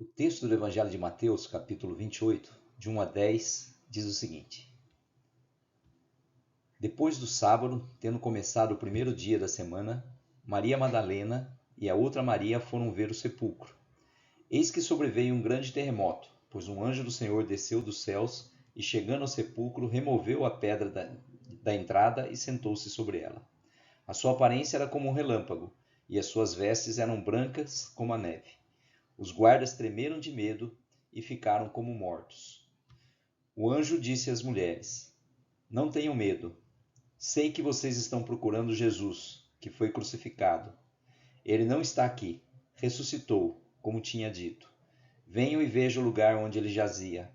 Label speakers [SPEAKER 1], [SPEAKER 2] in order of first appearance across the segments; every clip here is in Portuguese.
[SPEAKER 1] O texto do Evangelho de Mateus, capítulo 28, de 1 a 10, diz o seguinte: Depois do sábado, tendo começado o primeiro dia da semana, Maria Madalena e a outra Maria foram ver o sepulcro. Eis que sobreveio um grande terremoto, pois um anjo do Senhor desceu dos céus e, chegando ao sepulcro, removeu a pedra da entrada e sentou-se sobre ela. A sua aparência era como um relâmpago, e as suas vestes eram brancas como a neve. Os guardas tremeram de medo e ficaram como mortos. O anjo disse às mulheres: Não tenham medo. Sei que vocês estão procurando Jesus, que foi crucificado. Ele não está aqui. Ressuscitou, como tinha dito. Venham e vejam o lugar onde ele jazia.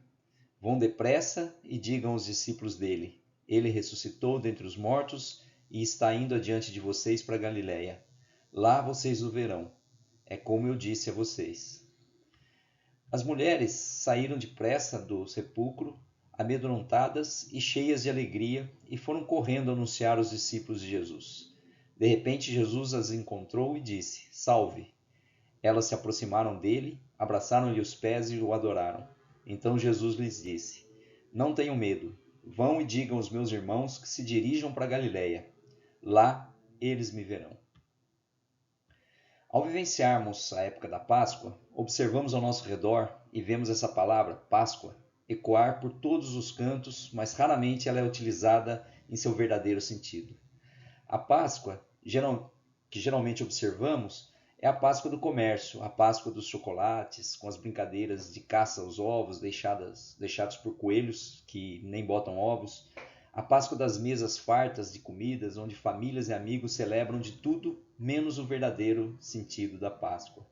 [SPEAKER 1] Vão depressa e digam aos discípulos dele: Ele ressuscitou dentre os mortos e está indo adiante de vocês para Galiléia. Lá vocês o verão. É como eu disse a vocês. As mulheres saíram depressa do sepulcro, amedrontadas e cheias de alegria, e foram correndo anunciar aos discípulos de Jesus. De repente, Jesus as encontrou e disse: Salve! Elas se aproximaram dele, abraçaram-lhe os pés e o adoraram. Então Jesus lhes disse: Não tenham medo. Vão e digam aos meus irmãos que se dirijam para Galiléia. Lá eles me verão. Ao vivenciarmos a época da Páscoa, observamos ao nosso redor e vemos essa palavra, Páscoa, ecoar por todos os cantos, mas raramente ela é utilizada em seu verdadeiro sentido. A Páscoa, que geralmente observamos, é a Páscoa do comércio, a Páscoa dos chocolates, com as brincadeiras de caça aos ovos deixados por coelhos que nem botam ovos, a Páscoa das mesas fartas de comidas, onde famílias e amigos celebram de tudo menos o verdadeiro sentido da Páscoa.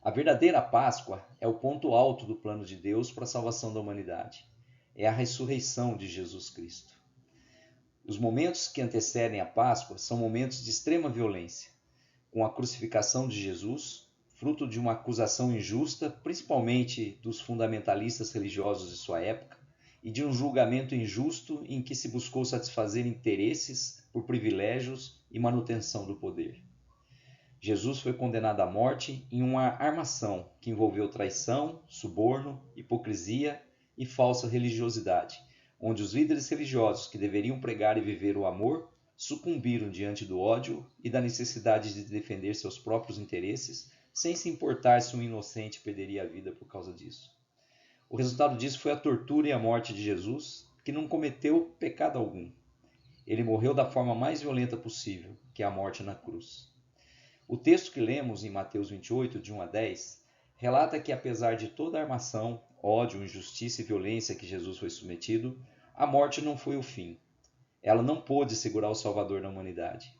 [SPEAKER 1] A verdadeira Páscoa é o ponto alto do plano de Deus para a salvação da humanidade. É a ressurreição de Jesus Cristo. Os momentos que antecedem a Páscoa são momentos de extrema violência, com a crucificação de Jesus, fruto de uma acusação injusta, principalmente dos fundamentalistas religiosos de sua época, e de um julgamento injusto em que se buscou satisfazer interesses por privilégios e manutenção do poder. Jesus foi condenado à morte em uma armação que envolveu traição, suborno, hipocrisia e falsa religiosidade, onde os líderes religiosos que deveriam pregar e viver o amor sucumbiram diante do ódio e da necessidade de defender seus próprios interesses, sem se importar se um inocente perderia a vida por causa disso. O resultado disso foi a tortura e a morte de Jesus, que não cometeu pecado algum. Ele morreu da forma mais violenta possível, que é a morte na cruz. O texto que lemos em Mateus 28, de 1 a 10, relata que apesar de toda a armação, ódio, injustiça e violência que Jesus foi submetido, a morte não foi o fim. Ela não pôde segurar o Salvador da humanidade.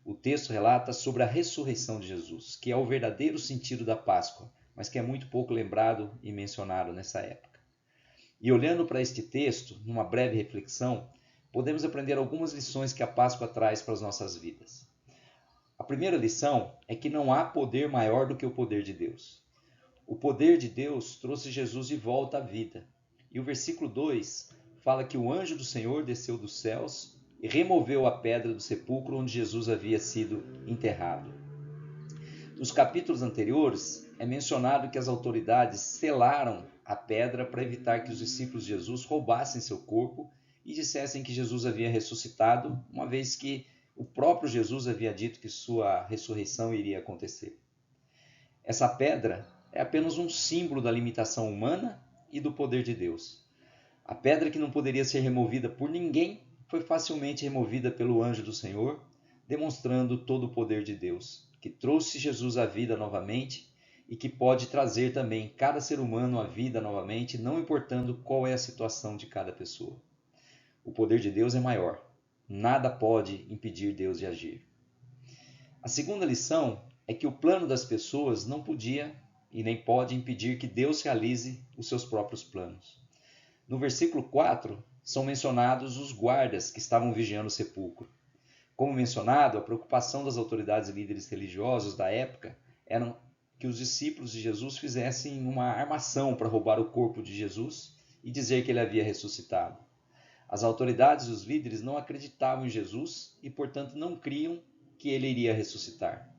[SPEAKER 1] O texto relata sobre a ressurreição de Jesus, que é o verdadeiro sentido da Páscoa, mas que é muito pouco lembrado e mencionado nessa época. E olhando para este texto, numa breve reflexão, podemos aprender algumas lições que a Páscoa traz para as nossas vidas. A primeira lição é que não há poder maior do que o poder de Deus. O poder de Deus trouxe Jesus de volta à vida. E o versículo 2 fala que o anjo do Senhor desceu dos céus e removeu a pedra do sepulcro onde Jesus havia sido enterrado. Nos capítulos anteriores, é mencionado que as autoridades selaram a pedra para evitar que os discípulos de Jesus roubassem seu corpo e dissessem que Jesus havia ressuscitado, uma vez que o próprio Jesus havia dito que sua ressurreição iria acontecer. Essa pedra é apenas um símbolo da limitação humana e do poder de Deus. A pedra que não poderia ser removida por ninguém foi facilmente removida pelo anjo do Senhor, demonstrando todo o poder de Deus, que trouxe Jesus à vida novamente e que pode trazer também cada ser humano à vida novamente, não importando qual é a situação de cada pessoa. O poder de Deus é maior. Nada pode impedir Deus de agir. A segunda lição é que o plano das pessoas não podia e nem pode impedir que Deus realize os seus próprios planos. No versículo 4, são mencionados os guardas que estavam vigiando o sepulcro. Como mencionado, a preocupação das autoridades e líderes religiosos da época era que os discípulos de Jesus fizessem uma armação para roubar o corpo de Jesus e dizer que ele havia ressuscitado. As autoridades e os líderes não acreditavam em Jesus e, portanto, não criam que ele iria ressuscitar.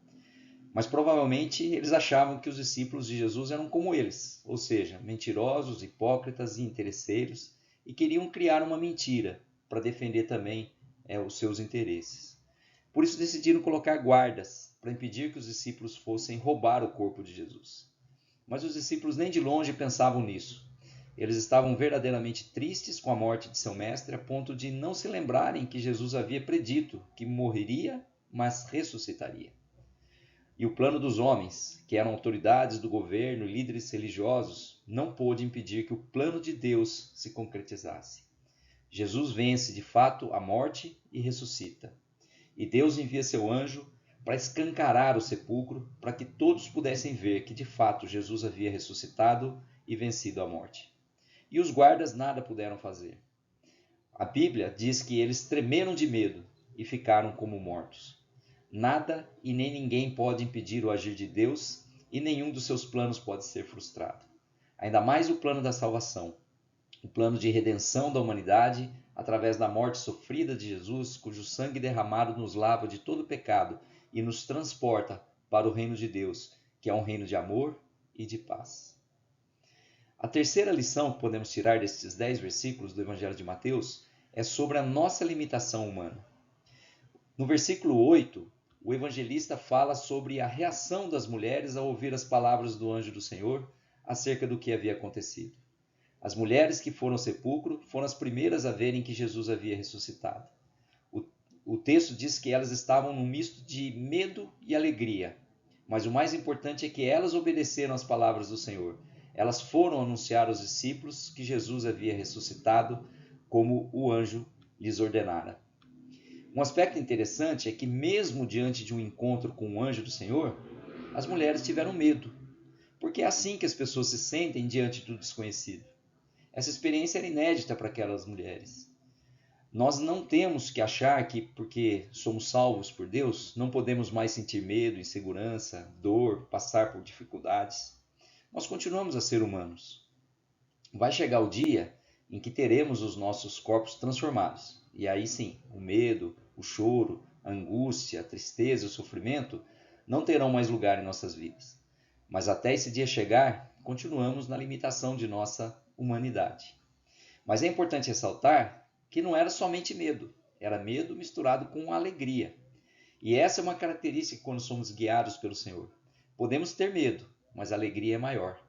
[SPEAKER 1] Mas provavelmente eles achavam que os discípulos de Jesus eram como eles, ou seja, mentirosos, hipócritas e interesseiros, e queriam criar uma mentira para defender também os seus interesses. Por isso decidiram colocar guardas para impedir que os discípulos fossem roubar o corpo de Jesus. Mas os discípulos nem de longe pensavam nisso. Eles estavam verdadeiramente tristes com a morte de seu mestre, a ponto de não se lembrarem que Jesus havia predito que morreria, mas ressuscitaria. E o plano dos homens, que eram autoridades do governo e líderes religiosos, não pôde impedir que o plano de Deus se concretizasse. Jesus vence de fato a morte e ressuscita. E Deus envia seu anjo para escancarar o sepulcro, para que todos pudessem ver que de fato Jesus havia ressuscitado e vencido a morte. E os guardas nada puderam fazer. A Bíblia diz que eles tremeram de medo e ficaram como mortos. Nada e nem ninguém pode impedir o agir de Deus, e nenhum dos seus planos pode ser frustrado. Ainda mais o plano da salvação, o plano de redenção da humanidade através da morte sofrida de Jesus, cujo sangue derramado nos lava de todo pecado e nos transporta para o reino de Deus, que é um reino de amor e de paz. A terceira lição que podemos tirar destes 10 versículos do Evangelho de Mateus é sobre a nossa limitação humana. No versículo 8, o evangelista fala sobre a reação das mulheres ao ouvir as palavras do anjo do Senhor acerca do que havia acontecido. As mulheres que foram ao sepulcro foram as primeiras a verem que Jesus havia ressuscitado. O texto diz que elas estavam num misto de medo e alegria, mas o mais importante é que elas obedeceram às palavras do Senhor. Elas foram anunciar aos discípulos que Jesus havia ressuscitado, como o anjo lhes ordenara. Um aspecto interessante é que, mesmo diante de um encontro com o anjo do Senhor, as mulheres tiveram medo, porque é assim que as pessoas se sentem diante do desconhecido. Essa experiência era inédita para aquelas mulheres. Nós não temos que achar que, porque somos salvos por Deus, não podemos mais sentir medo, insegurança, dor, passar por dificuldades. Nós continuamos a ser humanos. Vai chegar o dia em que teremos os nossos corpos transformados. E aí sim, o medo, o choro, a angústia, a tristeza e o sofrimento não terão mais lugar em nossas vidas. Mas até esse dia chegar, continuamos na limitação de nossa humanidade. Mas é importante ressaltar que não era somente medo, era medo misturado com alegria. E essa é uma característica quando somos guiados pelo Senhor. Podemos ter medo, mas a alegria é maior.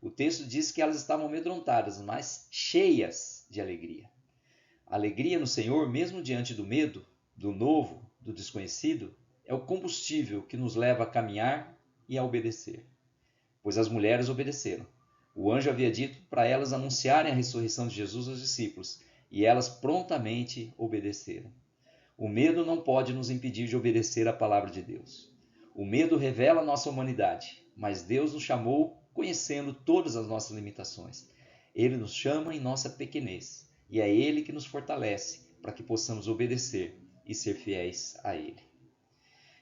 [SPEAKER 1] O texto diz que elas estavam amedrontadas, mas cheias de alegria. A alegria no Senhor, mesmo diante do medo, do novo, do desconhecido, é o combustível que nos leva a caminhar e a obedecer. Pois as mulheres obedeceram. O anjo havia dito para elas anunciarem a ressurreição de Jesus aos discípulos, e elas prontamente obedeceram. O medo não pode nos impedir de obedecer à palavra de Deus. O medo revela a nossa humanidade, mas Deus nos chamou conhecendo todas as nossas limitações. Ele nos chama em nossa pequenez, e é Ele que nos fortalece para que possamos obedecer e ser fiéis a Ele.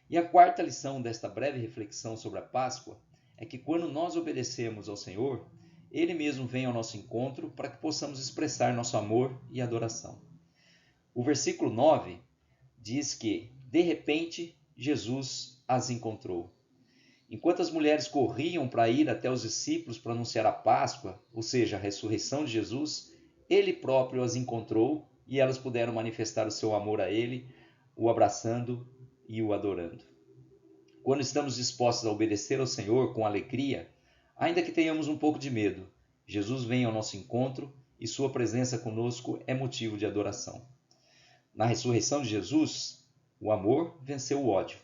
[SPEAKER 1] E a quarta lição desta breve reflexão sobre a Páscoa é que quando nós obedecemos ao Senhor, Ele mesmo vem ao nosso encontro para que possamos expressar nosso amor e adoração. O versículo 9 diz que, de repente, Jesus as encontrou. Enquanto as mulheres corriam para ir até os discípulos para anunciar a Páscoa, ou seja, a ressurreição de Jesus, Ele próprio as encontrou e elas puderam manifestar o seu amor a Ele, o abraçando e o adorando. Quando estamos dispostos a obedecer ao Senhor com alegria, ainda que tenhamos um pouco de medo, Jesus vem ao nosso encontro e sua presença conosco é motivo de adoração. Na ressurreição de Jesus, o amor venceu o ódio,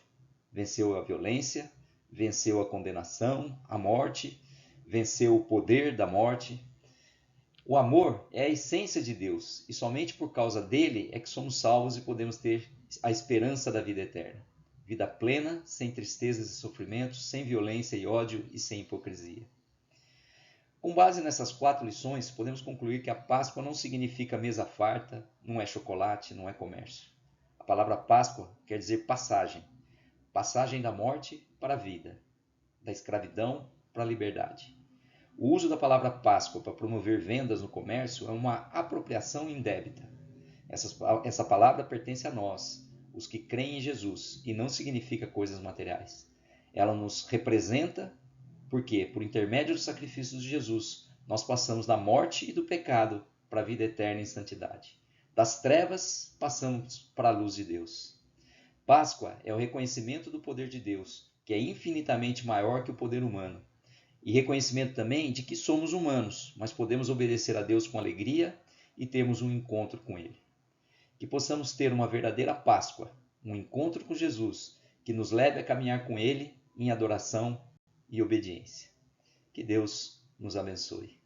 [SPEAKER 1] venceu a violência, venceu a condenação, a morte, venceu o poder da morte. O amor é a essência de Deus e somente por causa dele é que somos salvos e podemos ter a esperança da vida eterna. Vida plena, sem tristezas e sofrimentos, sem violência e ódio e sem hipocrisia. Com base nessas 4 lições, podemos concluir que a Páscoa não significa mesa farta, não é chocolate, não é comércio. A palavra Páscoa quer dizer passagem. Passagem da morte para a vida, da escravidão para a liberdade. O uso da palavra Páscoa para promover vendas no comércio é uma apropriação indébita. Essa palavra pertence a nós, os que creem em Jesus, e não significa coisas materiais. Ela nos representa, porque, por intermédio do sacrifício de Jesus, nós passamos da morte e do pecado para a vida eterna em santidade. Das trevas, passamos para a luz de Deus. Páscoa é o reconhecimento do poder de Deus, que é infinitamente maior que o poder humano. E reconhecimento também de que somos humanos, mas podemos obedecer a Deus com alegria e termos um encontro com Ele. Que possamos ter uma verdadeira Páscoa, um encontro com Jesus, que nos leve a caminhar com Ele em adoração e obediência. Que Deus nos abençoe.